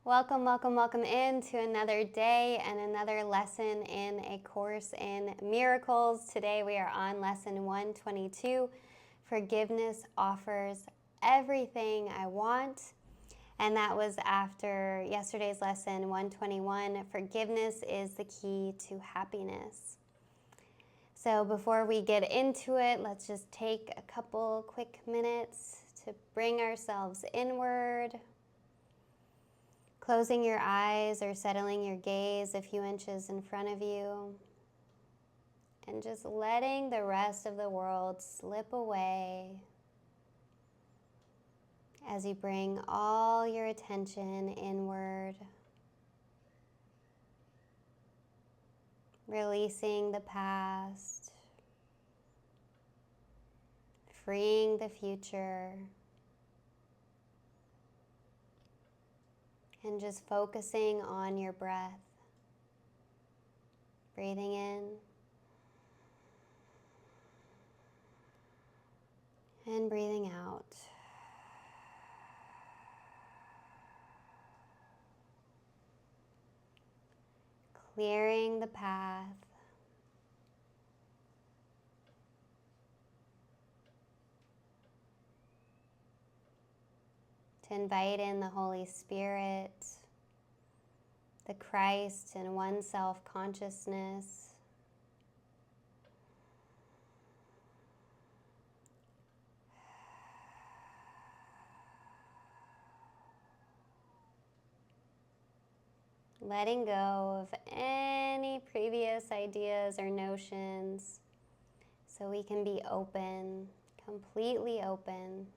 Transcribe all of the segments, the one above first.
Welcome, welcome, welcome into another day and another lesson in A Course in Miracles. Today we are on lesson 122. Forgiveness offers everything I want. And that was after yesterday's lesson 121. Forgiveness is the key to happiness. So before we get into it, let's just take a couple quick minutes to bring ourselves inward. Closing your eyes or settling your gaze a few inches in front of you. And just letting the rest of the world slip away as you bring all your attention inward. Releasing the past. Freeing the future. And just focusing on your breath. Breathing in. And breathing out. Clearing the path. To invite in the Holy Spirit, the Christ and one self-consciousness. Letting go of any previous ideas or notions so we can be open, completely open.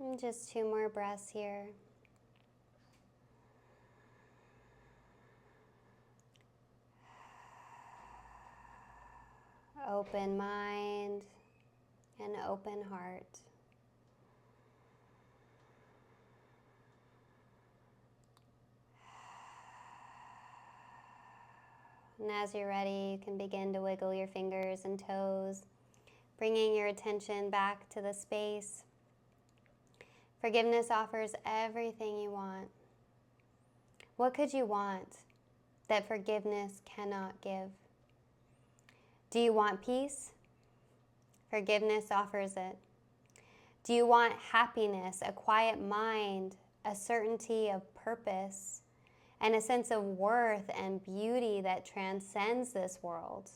And just 2 more breaths here. Open mind and open heart. And as you're ready, you can begin to wiggle your fingers and toes, bringing your attention back to the space. Forgiveness offers everything you want. What could you want that forgiveness cannot give? Do you want peace? Forgiveness offers it. Do you want happiness, a quiet mind, a certainty of purpose, and a sense of worth and beauty that transcends this world?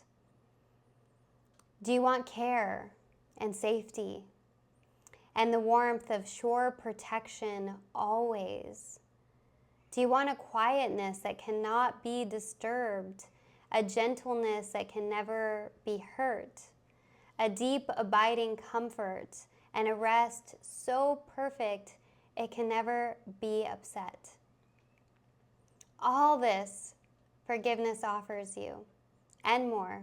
Do you want care and safety and the warmth of sure protection always? Do you want a quietness that cannot be disturbed, a gentleness that can never be hurt, a deep abiding comfort, and a rest so perfect it can never be upset? All this forgiveness offers you, and more.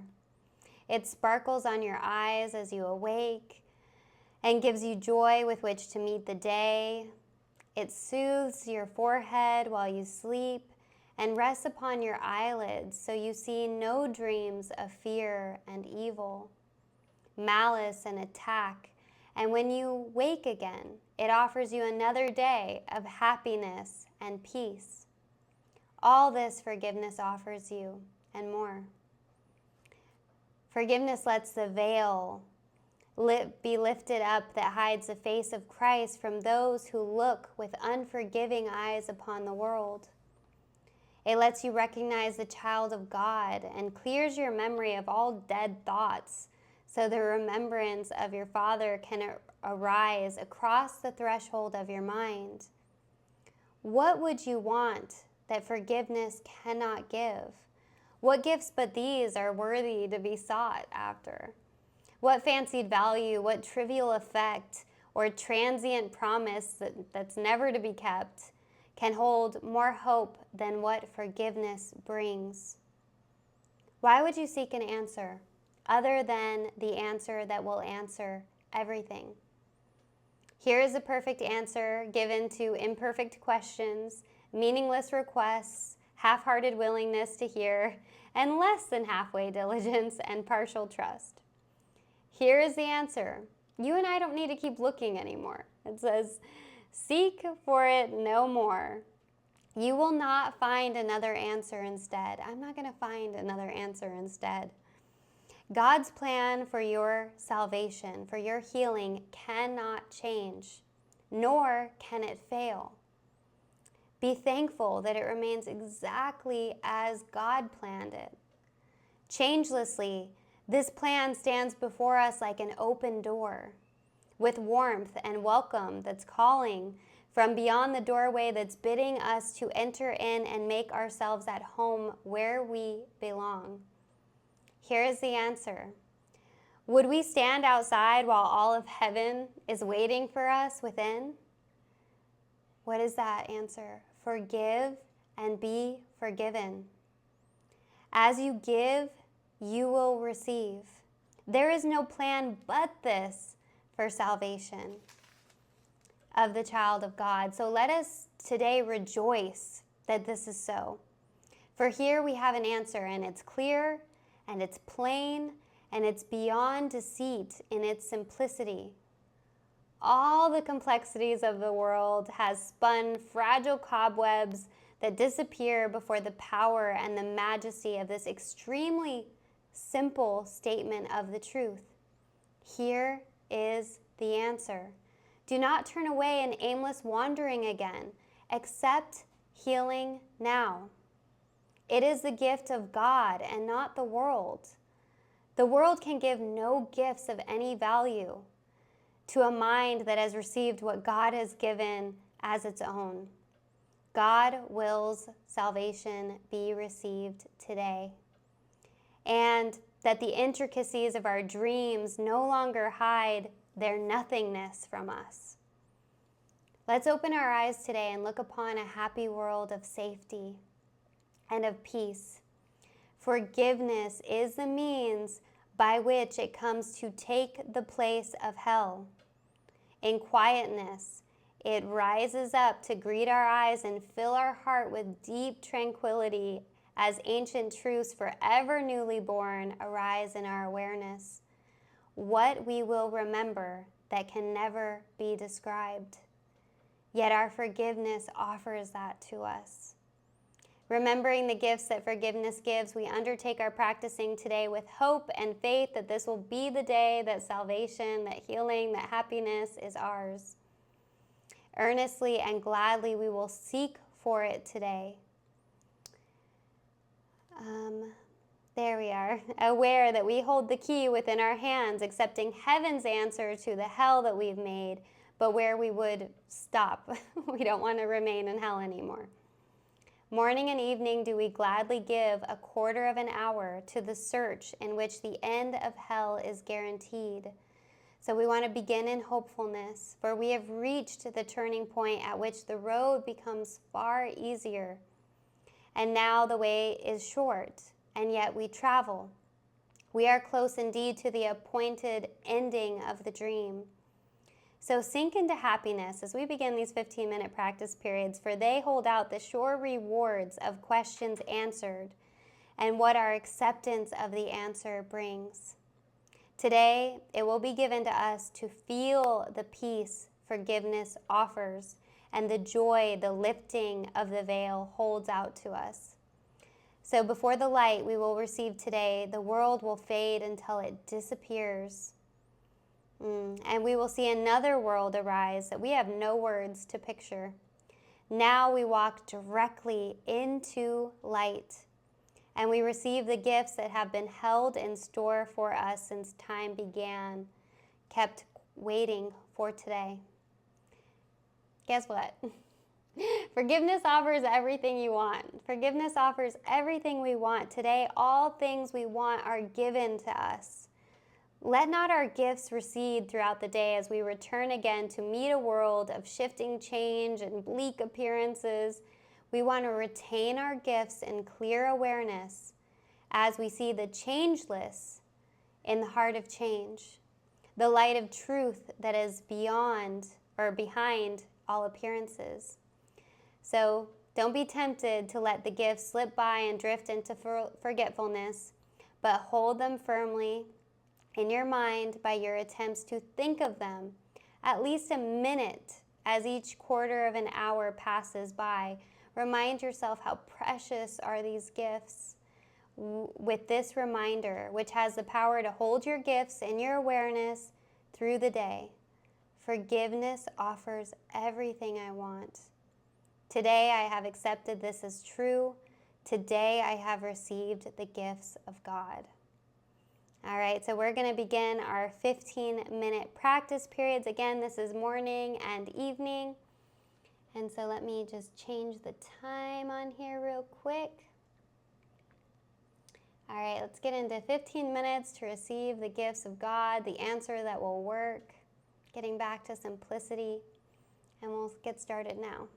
It sparkles on your eyes as you awake and gives you joy with which to meet the day. It soothes your forehead while you sleep and rests upon your eyelids so you see no dreams of fear and evil, malice and attack. And when you wake again, it offers you another day of happiness and peace. All this forgiveness offers you, and more. Forgiveness lets the veil be lifted up that hides the face of Christ from those who look with unforgiving eyes upon the world. It lets you recognize the child of God and clears your memory of all dead thoughts so the remembrance of your Father can arise across the threshold of your mind. What would you want that forgiveness cannot give? What gifts but these are worthy to be sought after? What fancied value, what trivial effect, or transient promise that's never to be kept can hold more hope than what forgiveness brings? Why would you seek an answer other than the answer that will answer everything? Here is a perfect answer given to imperfect questions, meaningless requests, half-hearted willingness to hear, and less than halfway diligence and partial trust. Here is the answer. You and I don't need to keep looking anymore. It says, seek for it no more. You will not find another answer instead. I'm not going to find another answer instead. God's plan for your salvation, for your healing, cannot change, nor can it fail. Be thankful that it remains exactly as God planned it. Changelessly, this plan stands before us like an open door, with warmth and welcome that's calling from beyond the doorway, that's bidding us to enter in and make ourselves at home where we belong. Here is the answer. Would we stand outside while all of heaven is waiting for us within? What is that answer? Forgive and be forgiven. As you give, you will receive. There is no plan but this for salvation of the child of God. So let us today rejoice that this is so. For here we have an answer, and it's clear, and it's plain, and it's beyond deceit in its simplicity. All the complexities of the world has spun fragile cobwebs that disappear before the power and the majesty of this extremely simple statement of the truth. Here is the answer. Do not turn away in aimless wandering again. Accept healing now. It is the gift of God and not the world. The world can give no gifts of any value to a mind that has received what God has given as its own. God wills salvation be received today, and that the intricacies of our dreams no longer hide their nothingness from us. Let's open our eyes today and look upon a happy world of safety and of peace. Forgiveness is the means by which it comes to take the place of hell. In quietness, it rises up to greet our eyes and fill our heart with deep tranquility as ancient truths forever newly born arise in our awareness. What we will remember that can never be described. Yet our forgiveness offers that to us. Remembering the gifts that forgiveness gives, we undertake our practicing today with hope and faith that this will be the day that salvation, that healing, that happiness is ours. Earnestly and gladly we will seek for it today. There we are, aware that we hold the key within our hands, accepting heaven's answer to the hell that we've made, but where we would stop. We don't want to remain in hell anymore. Morning and evening do we gladly give a quarter of an hour to the search in which the end of hell is guaranteed. So we want to begin in hopefulness, for we have reached the turning point at which the road becomes far easier. And now the way is short, and yet we travel. We are close indeed to the appointed ending of the dream. So sink into happiness as we begin these 15-minute practice periods, for they hold out the sure rewards of questions answered and what our acceptance of the answer brings. Today, it will be given to us to feel the peace forgiveness offers and the joy the lifting of the veil holds out to us. So before the light we will receive today, the world will fade until it disappears. And we will see another world arise that we have no words to picture. Now we walk directly into light, and we receive the gifts that have been held in store for us since time began, kept waiting for today. Guess what? Forgiveness offers everything you want. Forgiveness offers everything we want. Today, all things we want are given to us. Let not our gifts recede throughout the day as we return again to meet a world of shifting change and bleak appearances. We want to retain our gifts in clear awareness as we see the changeless in the heart of change, the light of truth that is beyond or behind all appearances. So Don't be tempted to let the gifts slip by and drift into forgetfulness, but hold them firmly in your mind by your attempts to think of them at least a minute as each quarter of an hour passes by. Remind yourself how precious are these gifts. With this reminder, which has the power to hold your gifts in your awareness through the day, forgiveness offers everything I want. Today I have accepted this as true. Today I have received the gifts of God. All right, so we're going to begin our 15-minute practice periods. Again, this is morning and evening. And so let me just change the time on here real quick. All right, let's get into 15 minutes to receive the gifts of God, the answer that will work, getting back to simplicity, and we'll get started now.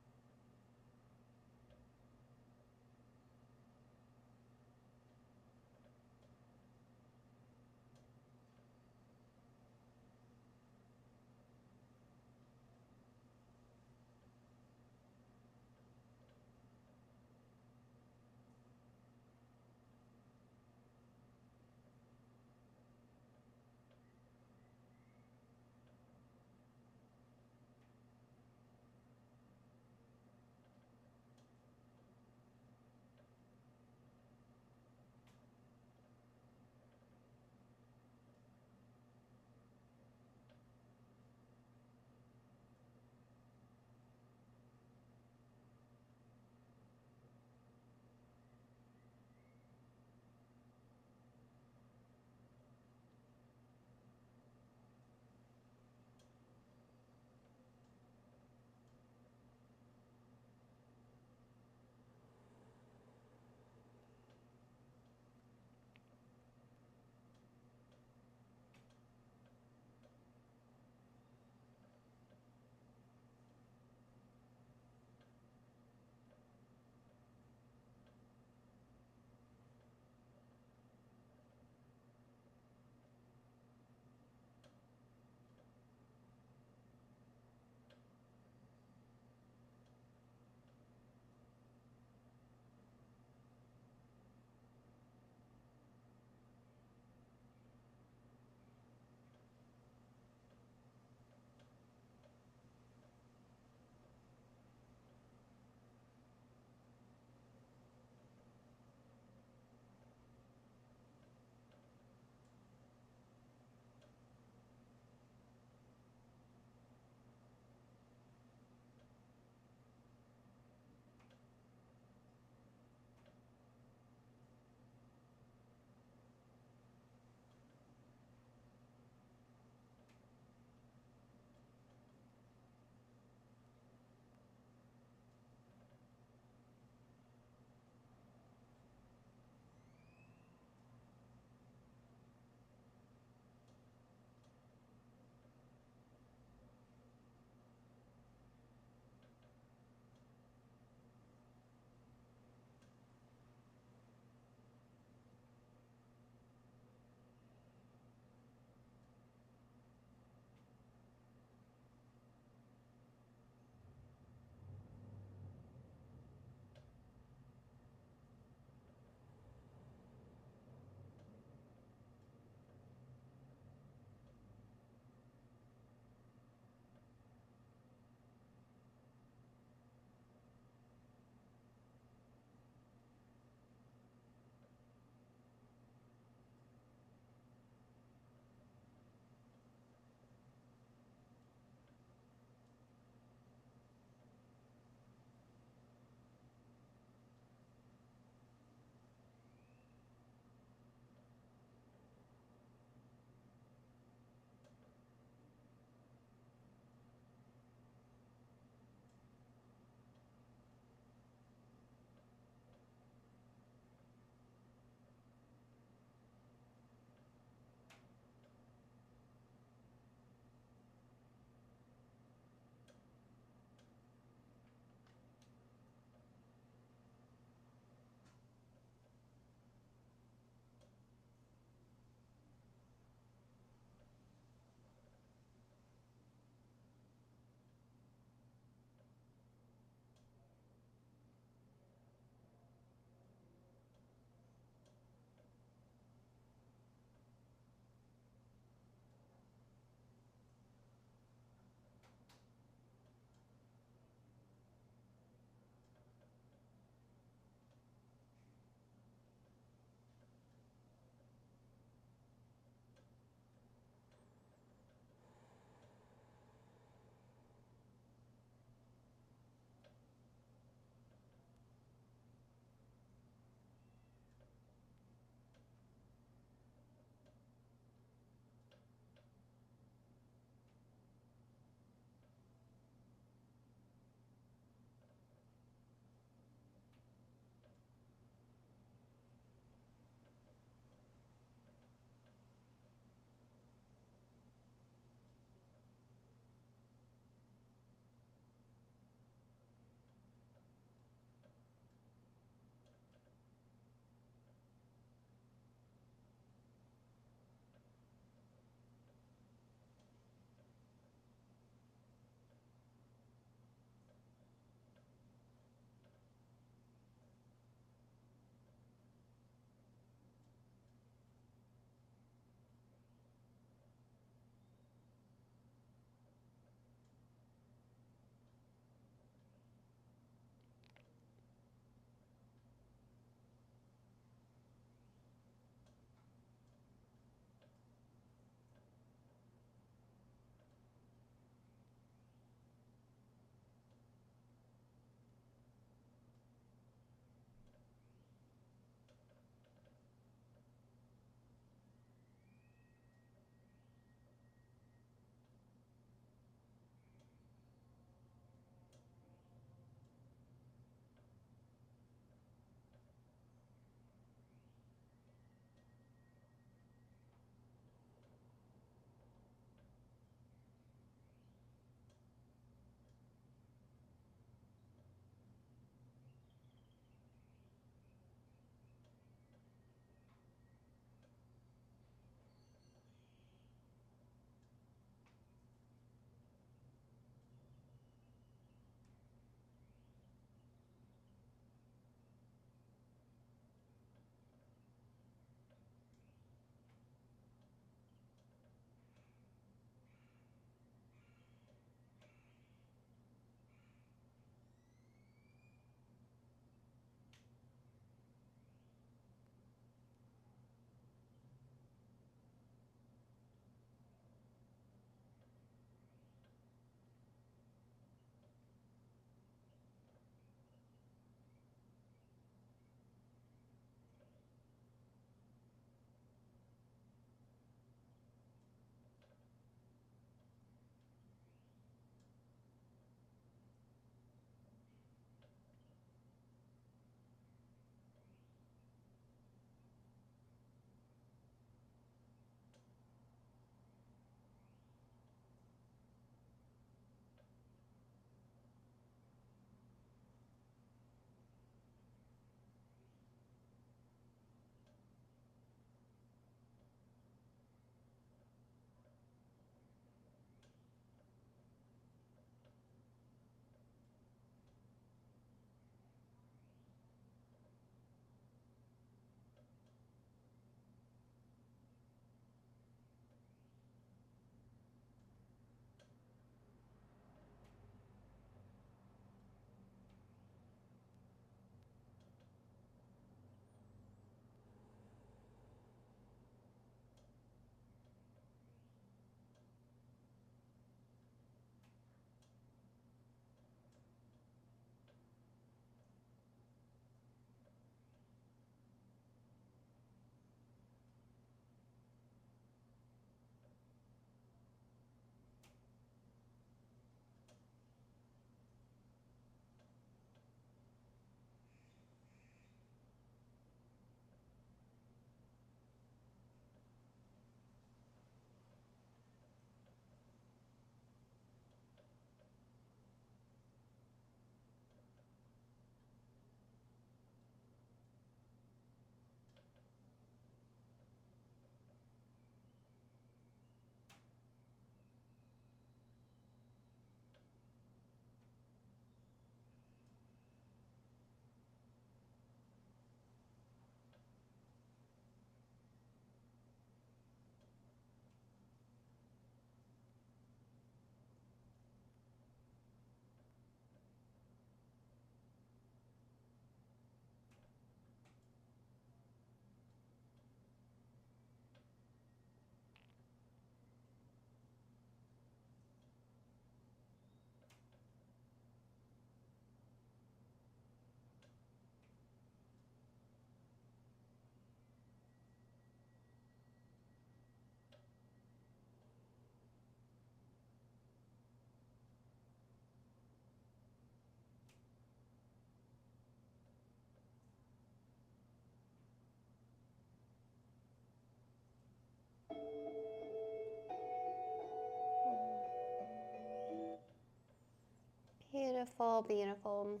all beautiful,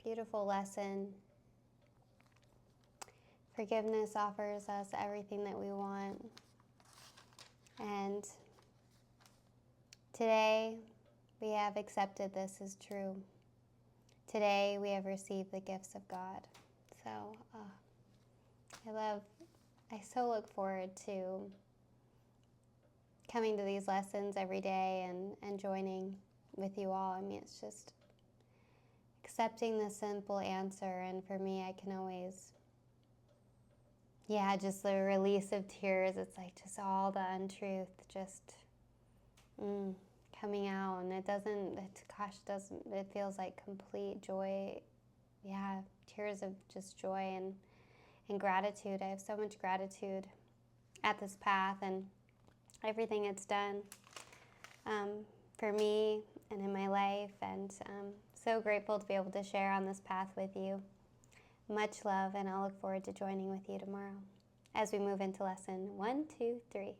beautiful lesson. Forgiveness offers us everything that we want. And today, we have accepted this as true. Today, we have received the gifts of God. So, I so look forward to coming to these lessons every day and joining with you all. I mean, it's just accepting the simple answer. And for me, I can always, just the release of tears. It's like just all the untruth just coming out. And it feels like complete joy. Yeah, tears of just joy and gratitude. I have so much gratitude at this path and everything it's done for me and in my life, and so grateful to be able to share on this path with you. Much love, and I'll look forward to joining with you tomorrow as we move into lesson 1, 2, 3.